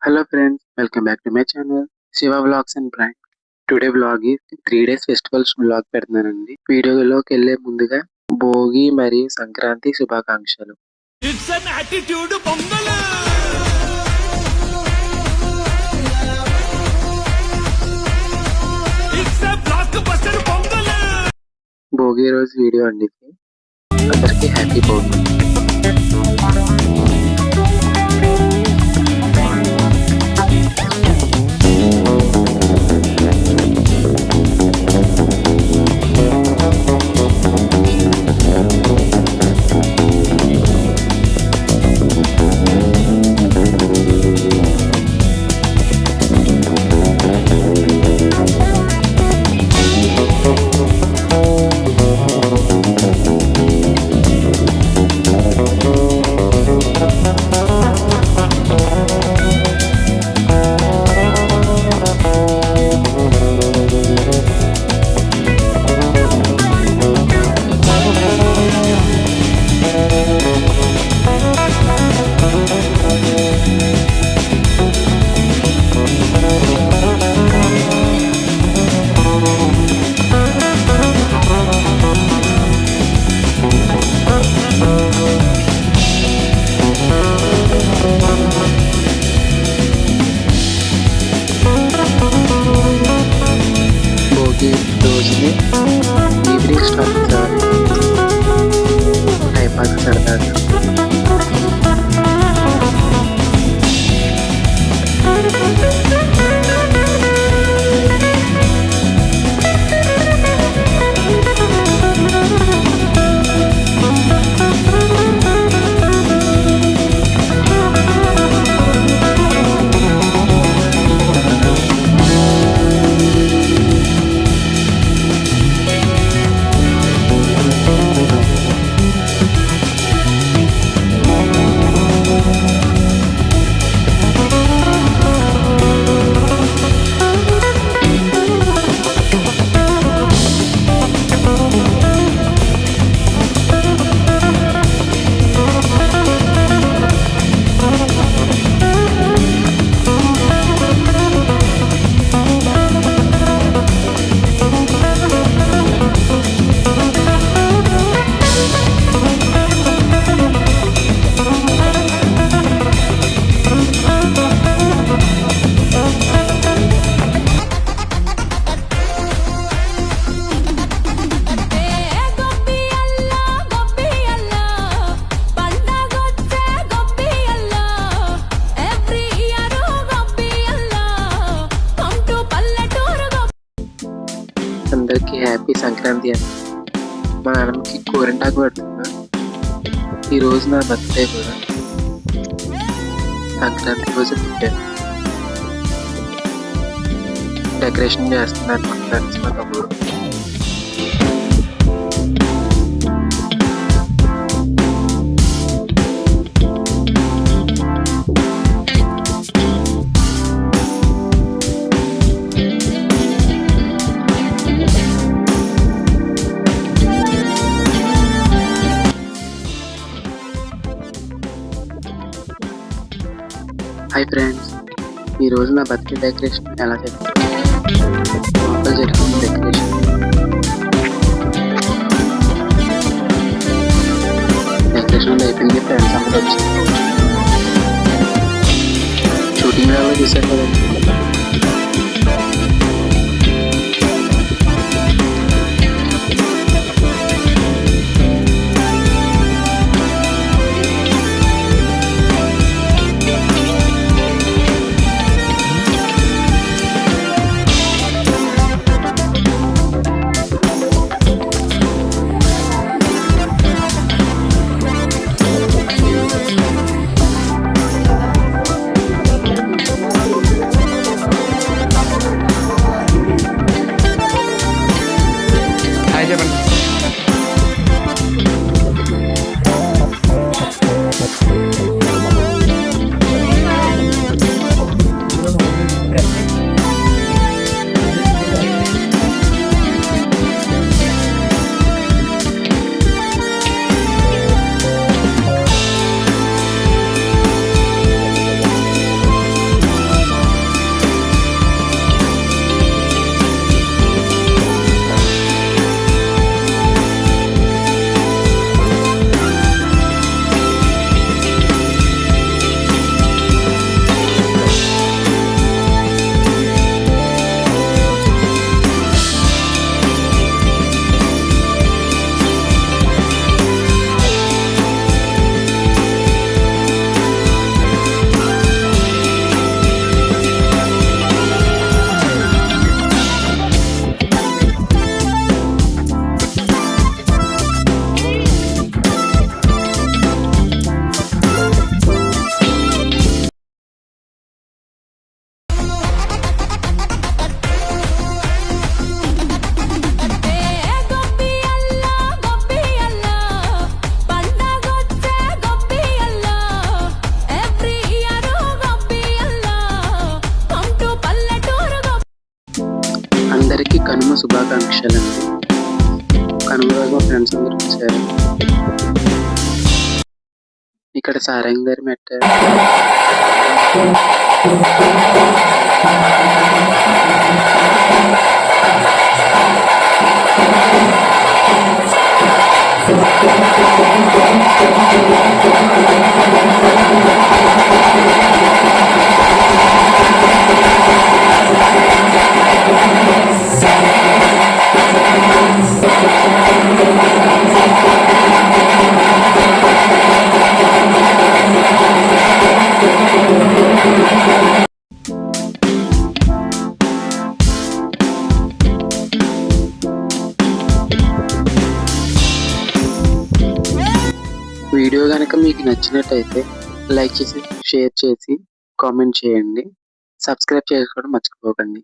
Hello friends, welcome back to my channel Shiva Vlogs and Prank. Today vlog is 3 days festivals vlog పెడుతున్నానండి. వీడియోలోకి వెళ్ళే ముందుగా భోగి మరియు సంక్రాంతి శుభాకాంక్షలు. It's an attitude pongal. It's a blockbuster pongal. Bhogi రోజు video అండి. అందరికీ హ్యాపీ భోగి. రోజుని ఈవినింగ్ స్టాప్ టైం పాస్ సరదాగా అందరికీ హ్యాపీ సంక్రాంతి అని మా నాన్నకి కూరంటాకు పెడుతున్నా. ఈరోజు నా బర్త్డే కూడా సంక్రాంతి రోజు పుట్టాను. డెకరేషన్ చేస్తున్నాను మా ఫ్రెండ్స్ మా తమ్ముడు. హాయ్ ఫ్రెండ్స్, ఈరోజు నా బర్త్డే డెకరేషన్ ఎలా చేస్తాను లోపల జరుగుతుంది డెకరేషన్ అయిపోయింది. ఫ్రెండ్స్ అందరూ వచ్చి షూటింగ్ ఎలా చూసారు కదండి. ఫ్రెండ్స్ అందరూ వచ్చారు. ఇక్కడ సారంగ్ గారి మెట్ట. వీడియో కనుక మీకు నచ్చినట్టయితే లైక్ చేసి, షేర్ చేసి, కామెంట్ చేయండి. సబ్స్క్రైబ్ చేసుకోవడం మర్చిపోకండి.